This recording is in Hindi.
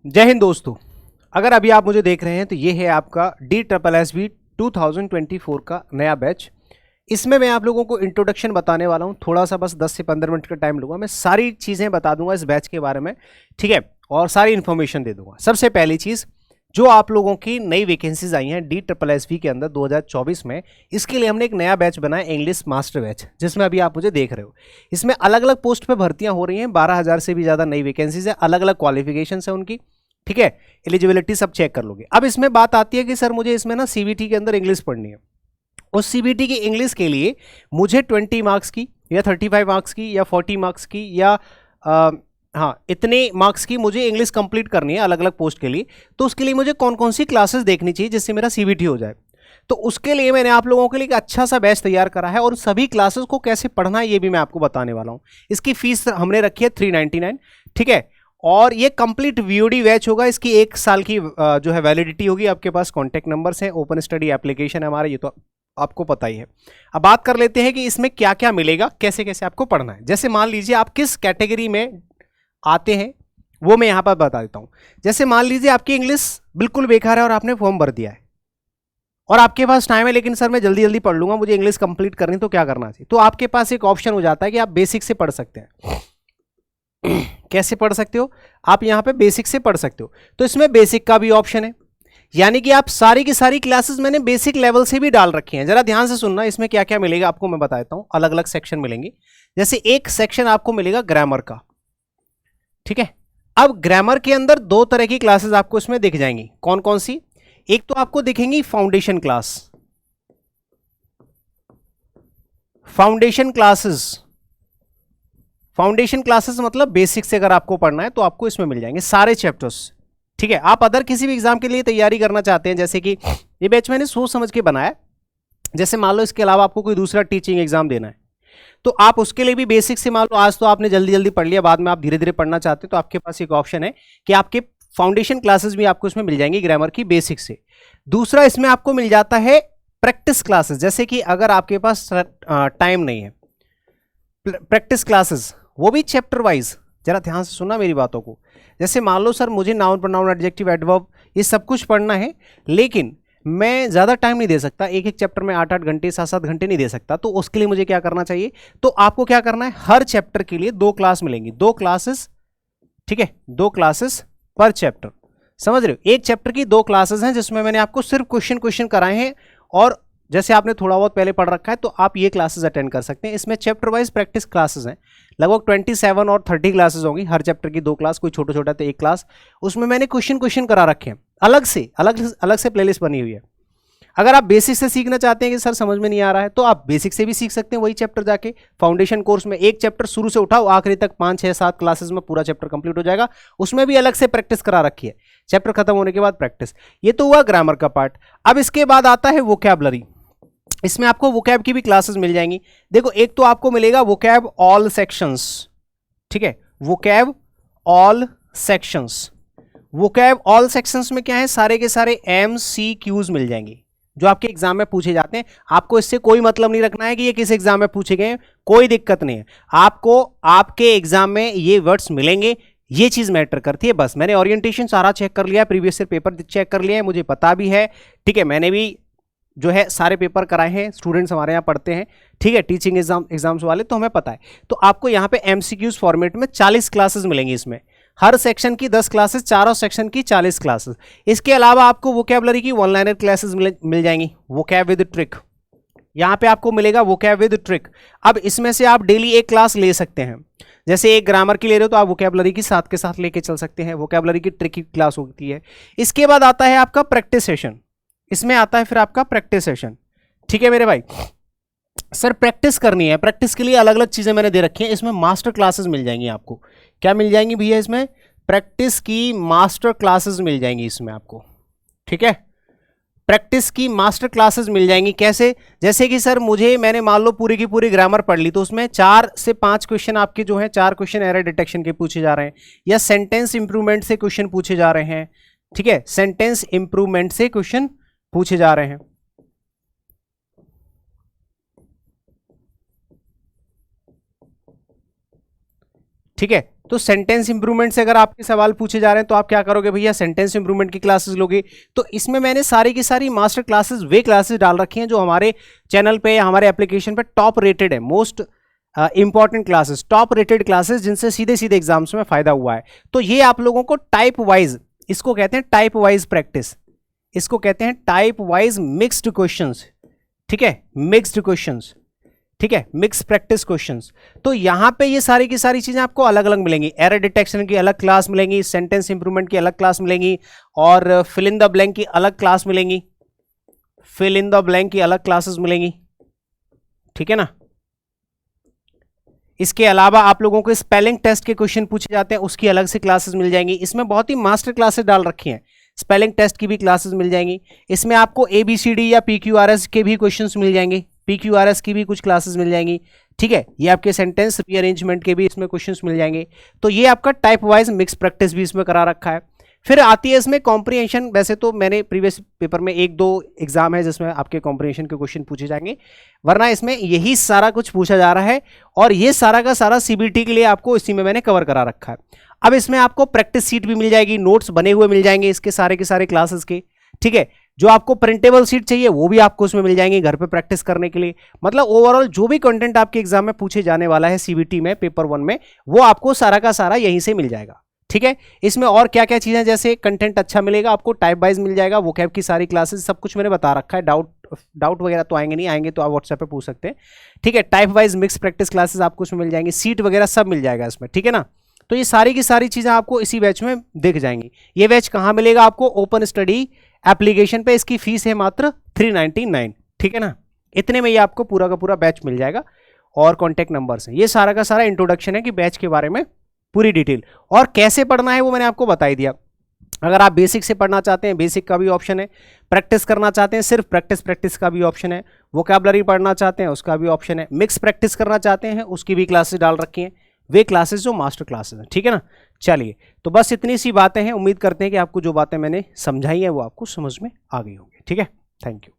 जय हिंद दोस्तों। अगर अभी आप मुझे देख रहे हैं तो ये है आपका DSSB 2024 का नया बैच। इसमें मैं आप लोगों को इंट्रोडक्शन बताने वाला हूँ, थोड़ा सा बस 10 से 15 मिनट का टाइम लूँगा। मैं सारी चीज़ें बता दूंगा इस बैच के बारे में, ठीक है, और सारी इन्फॉर्मेशन दे दूंगा। सबसे पहली चीज़, जो आप लोगों की नई वैकेंसीज आई हैं DSSB के अंदर 2024 में, इसके लिए हमने एक नया बैच बनाया, इंग्लिश मास्टर बैच, जिसमें अभी आप मुझे देख रहे हो। इसमें अलग अलग पोस्ट पे भर्तियां हो रही हैं, 12,000 से भी ज़्यादा नई वैकेंसीज है, अलग अलग क्वालिफिकेशन है उनकी, ठीक है, एलिजिबिलिटी सब चेक कर लोगे। अब इसमें बात आती है कि सर मुझे इसमें ना CBT के अंदर इंग्लिश पढ़नी है। उस CBT की इंग्लिश के लिए मुझे 20 मार्क्स की या 35 मार्क्स की या 40 मार्क्स की या हाँ इतने मार्क्स की मुझे इंग्लिश कंप्लीट करनी है अलग अलग पोस्ट के लिए। तो उसके लिए मुझे कौन कौन सी क्लासेस देखनी चाहिए जिससे मेरा CBT हो जाए। तो उसके लिए मैंने आप लोगों के लिए एक अच्छा सा बैच तैयार करा है, और सभी क्लासेस को कैसे पढ़ना है ये भी मैं आपको बताने वाला हूँ। इसकी फीस हमने रखी है 399, ठीक है, और ये कंप्लीट VOD बैच होगा। इसकी 1 साल की जो है वैलिडिटी होगी। आपके पास कॉन्टैक्ट नंबर्स हैं, ओपन स्टडी एप्लीकेशन है हमारा, ये तो आपको पता ही है। अब बात कर लेते हैं कि इसमें क्या क्या मिलेगा, कैसे कैसे आपको पढ़ना है। जैसे मान लीजिए आप किस कैटेगरी में आते हैं वो मैं यहां पर बता देता हूं। जैसे मान लीजिए आपकी इंग्लिश बिल्कुल बेकार है और आपने फॉर्म भर दिया है और आपके पास टाइम है, लेकिन सर मैं जल्दी जल्दी पढ़ लूंगा, मुझे इंग्लिश कंप्लीट करनी, तो क्या करना चाहिए? तो आपके पास एक ऑप्शन हो जाता है कि आप बेसिक से पढ़ सकते हैं। कैसे पढ़ सकते हो? आप यहां पे बेसिक से पढ़ सकते हो। तो इसमें बेसिक का भी ऑप्शन है, यानी कि आप सारी की सारी क्लासेस मैंने बेसिक लेवल से भी डाल रखी हैं। जरा ध्यान से सुनना, इसमें क्या क्या मिलेगा आपको मैं बता देता हूं। अलग अलग सेक्शन मिलेंगे। जैसे एक सेक्शन आपको मिलेगा ग्रामर का, ठीक है। अब ग्रामर के अंदर 2 तरह की क्लासेस आपको इसमें दिख जाएंगी। कौन कौन सी? एक तो आपको दिखेंगी foundation class, foundation classes. Foundation classes मतलब बेसिक से अगर आपको पढ़ना है तो आपको इसमें मिल जाएंगे सारे चैप्टर्स, ठीक है। आप अदर किसी भी एग्जाम के लिए तैयारी करना चाहते हैं, जैसे कि ये बैच मैंने सोच समझ के बनाया, जैसे मान लो इसके अलावा आपको कोई दूसरा टीचिंग एग्जाम देना है तो आप उसके लिए भी बेसिक से, मान लो आज तो आपने जल्दी जल्दी पढ़ लिया, बाद में आप धीरे धीरे पढ़ना चाहते हैं, तो आपके पास एक ऑप्शन है कि आपके फाउंडेशन क्लासेस भी आपको इसमें मिल जाएंगी ग्रामर की बेसिक से। दूसरा इसमें आपको मिल जाता है प्रैक्टिस क्लासेस, जैसे कि अगर आपके पास टाइम नहीं है, प्रैक्टिस क्लासेस वो भी चैप्टर वाइज। जरा ध्यान से सुनना मेरी बातों को। जैसे मान लो सर मुझे नाउन प्रोनाउन एडजेक्टिव एडवर्ब ये सब कुछ पढ़ना है, लेकिन मैं ज़्यादा टाइम नहीं दे सकता, एक एक चैप्टर में 8-8 घंटे 7-7 घंटे नहीं दे सकता, तो उसके लिए मुझे क्या करना चाहिए? तो आपको क्या करना है, हर चैप्टर के लिए 2 क्लास मिलेंगी, 2 क्लासेस, ठीक है, 2 क्लासेस पर चैप्टर। समझ रहे हो? एक चैप्टर की 2 क्लासेस हैं जिसमें मैंने आपको सिर्फ क्वेश्चन कराए हैं, और जैसे आपने थोड़ा बहुत पहले पढ़ रखा है तो आप ये क्लासेस अटेंड कर सकते हैं। इसमें चैप्टर वाइज प्रैक्टिस क्लासेस हैं, लगभग 27 और 30 क्लासेस होंगी। हर चैप्टर की 2 क्लास, कोई छोटा छोटा तो 1 क्लास। उसमें मैंने क्वेश्चन करा रखे हैं, अलग से प्लेलिस्ट बनी हुई है। अगर आप बेसिक से सीखना चाहते हैं कि सर समझ में नहीं आ रहा है, तो आप बेसिक से भी सीख सकते हैं वही चैप्टर जाके। फाउंडेशन कोर्स में एक चैप्टर शुरू से उठाओ आखिरी तक, 5-6-7 क्लासेस में पूरा चैप्टर कंप्लीट हो जाएगा। उसमें भी अलग से प्रैक्टिस करा रखी है, चैप्टर खत्म होने के बाद प्रैक्टिस। ये तो हुआ ग्रामर का पार्ट। अब इसके बाद आता है वोकैबुलरी। इसमें आपको वोकैब की भी क्लासेस मिल जाएंगी। देखो, एक तो आपको मिलेगा वोकैब ऑल सेक्शंस, ठीक है, vocab all sections. Vocab all sections में क्या है, सारे के सारे MCQs मिल जाएंगे जो आपके एग्जाम में पूछे जाते हैं। आपको इससे कोई मतलब नहीं रखना है कि ये किस एग्जाम में पूछे गए, कोई दिक्कत नहीं है। आपको आपके एग्जाम में ये वर्ड्स मिलेंगे, ये चीज मैटर करती है बस। मैंने ओरिएंटेशन सारा चेक कर लिया, प्रीवियस ईयर पेपर चेक कर लिया है, मुझे पता भी है, ठीक है, मैंने भी जो है सारे पेपर कराए हैं, स्टूडेंट्स हमारे यहाँ पढ़ते हैं, ठीक है, टीचिंग एग्जाम्स वाले, तो हमें पता है। तो आपको यहाँ पे MCQs फॉर्मेट में 40 क्लासेस मिलेंगी। इसमें हर सेक्शन की 10 क्लासेस, चारों सेक्शन की 40 क्लासेस। इसके अलावा आपको वोकैबुलरी की 1 लाइनर क्लासेस मिल जाएंगी, वोकैब विद ट्रिक। यहाँ पे आपको मिलेगा वोकैब विद ट्रिक। अब इसमें से आप डेली एक क्लास ले सकते हैं। जैसे एक ग्रामर की ले रहे हो तो आप वोकैबुलरी की साथ के साथ लेके चल सकते हैं, वोकैबुलरी की ट्रिक की क्लास होती है। इसके बाद आता है आपका प्रैक्टिस सेशन। इसमें आता है फिर आपका प्रैक्टिस सेशन, ठीक है मेरे भाई। सर प्रैक्टिस करनी है, प्रैक्टिस के लिए अलग अलग चीजें मैंने दे रखी हैं। इसमें मास्टर क्लासेस मिल जाएंगी आपको। क्या मिल जाएंगी भैया? इसमें प्रैक्टिस की मास्टर क्लासेस मिल जाएंगी इसमें आपको, ठीक है, प्रैक्टिस की मास्टर क्लासेस मिल जाएंगी। कैसे? जैसे कि सर मैंने मान लो पूरी की पूरी ग्रामर पढ़ ली, तो उसमें 4 से 5 क्वेश्चन आपके जो हैं, 4 क्वेश्चन एरर डिटेक्शन के पूछे जा रहे हैं, या सेंटेंस इंप्रूवमेंट से क्वेश्चन पूछे जा रहे हैं, ठीक है, सेंटेंस इंप्रूवमेंट से क्वेश्चन पूछे जा रहे हैं। ठीक है, तो सेंटेंस इंप्रूवमेंट से अगर आपके सवाल पूछे जा रहे हैं तो आप क्या करोगे भैया, सेंटेंस इंप्रूवमेंट की क्लासेस लोगे। तो इसमें मैंने सारी की सारी मास्टर क्लासेस, वे क्लासेस डाल रखी हैं जो हमारे चैनल पे या हमारे एप्लीकेशन पे टॉप रेटेड है, most important classes, top rated classes, जिनसे सीधे सीधे एग्जाम्स में फायदा हुआ है। तो ये आप लोगों को टाइप वाइज, इसको कहते हैं टाइप वाइज प्रैक्टिस, इसको कहते हैं टाइप वाइज मिक्स्ड क्वेश्चंस, ठीक है, मिक्स्ड क्वेश्चंस, ठीक है, मिक्स प्रैक्टिस क्वेश्चंस। तो यहां पे ये सारी की सारी चीजें आपको अलग अलग मिलेंगी। एरर डिटेक्शन की अलग क्लास मिलेंगी, सेंटेंस इंप्रूवमेंट की अलग क्लास मिलेंगी, और फिल इन द ब्लैंक की अलग क्लास मिलेंगी, फिल इन द ब्लैंक की अलग क्लासेस मिलेंगी, ठीक है ना। इसके अलावा आप लोगों को स्पेलिंग टेस्ट के क्वेश्चन पूछे जाते हैं, उसकी अलग से क्लासेस मिल जाएंगी। इसमें बहुत ही मास्टर क्लासेस डाल रखी हैं, स्पेलिंग टेस्ट की भी क्लासेस मिल जाएंगी। इसमें आपको ABCD या PQRS के भी क्वेश्चंस मिल जाएंगे, PQRS की भी कुछ क्लासेस मिल जाएंगी, ठीक है। ये आपके सेंटेंस रीअरेंजमेंट के भी इसमें क्वेश्चंस मिल जाएंगे। तो ये आपका टाइप वाइज मिक्स प्रैक्टिस भी इसमें करा रखा है। फिर आती है इसमें कॉम्प्रिहेंशन। वैसे तो मैंने प्रीवियस पेपर में 1-2 एग्जाम है जिसमें आपके कॉम्प्रिहेंशन के क्वेश्चन पूछे जाएंगे, वरना इसमें यही सारा कुछ पूछा जा रहा है, और ये सारा का सारा CBT के लिए आपको इसी में मैंने कवर करा रखा है। अब इसमें आपको प्रैक्टिस सीट भी मिल जाएगी, नोट्स बने हुए मिल जाएंगे इसके सारे क्लासेस के, ठीक है। जो आपको प्रिंटेबल सीट चाहिए वो भी आपको उसमें मिल जाएंगे घर पे प्रैक्टिस करने के लिए। मतलब ओवरऑल जो भी कंटेंट आपके एग्जाम में पूछे जाने वाला है CBT में, पेपर 1 में, वो आपको सारा का सारा यहीं से मिल जाएगा, ठीक है। इसमें और क्या क्या चीजें, जैसे कंटेंट अच्छा मिलेगा आपको, टाइप वाइज मिल जाएगा, वोकैब की सारी क्लासेस, सब कुछ मैंने बता रखा है। डाउट वगैरह तो आएंगे नहीं, आएंगे तो आप व्हाट्सएप पे पूछ सकते हैं, ठीक है। Type wise mix practice classes आपको उसमें मिल जाएंगी, सीट वगैरह सब मिल जाएगा इसमें, ठीक है ना। तो ये सारी की सारी चीजें आपको इसी बैच में दिख जाएंगी। ये बैच कहाँ मिलेगा आपको, ओपन स्टडी एप्लीकेशन पे। इसकी फीस है मात्र 399, ठीक है ना। इतने में ये आपको पूरा का पूरा बैच मिल जाएगा, और कॉन्टैक्ट नंबर्स हैं। ये सारा का सारा इंट्रोडक्शन है कि बैच के बारे में पूरी डिटेल, और कैसे पढ़ना है वो मैंने आपको बता ही दिया। अगर आप बेसिक से पढ़ना चाहते हैं, बेसिक का भी ऑप्शन है। प्रैक्टिस करना चाहते हैं, सिर्फ प्रैक्टिस का भी ऑप्शन है। वोकैबुलरी पढ़ना चाहते हैं, उसका भी ऑप्शन है। मिक्स प्रैक्टिस करना चाहते हैं, उसकी भी क्लासेस डाल रखी हैं, वे क्लासेस जो मास्टर क्लासेस हैं, ठीक है ना। चलिए, तो बस इतनी सी बातें हैं। उम्मीद करते हैं कि आपको जो बातें मैंने समझाई हैं वो आपको समझ में आ गई होंगी, ठीक है। Thank you.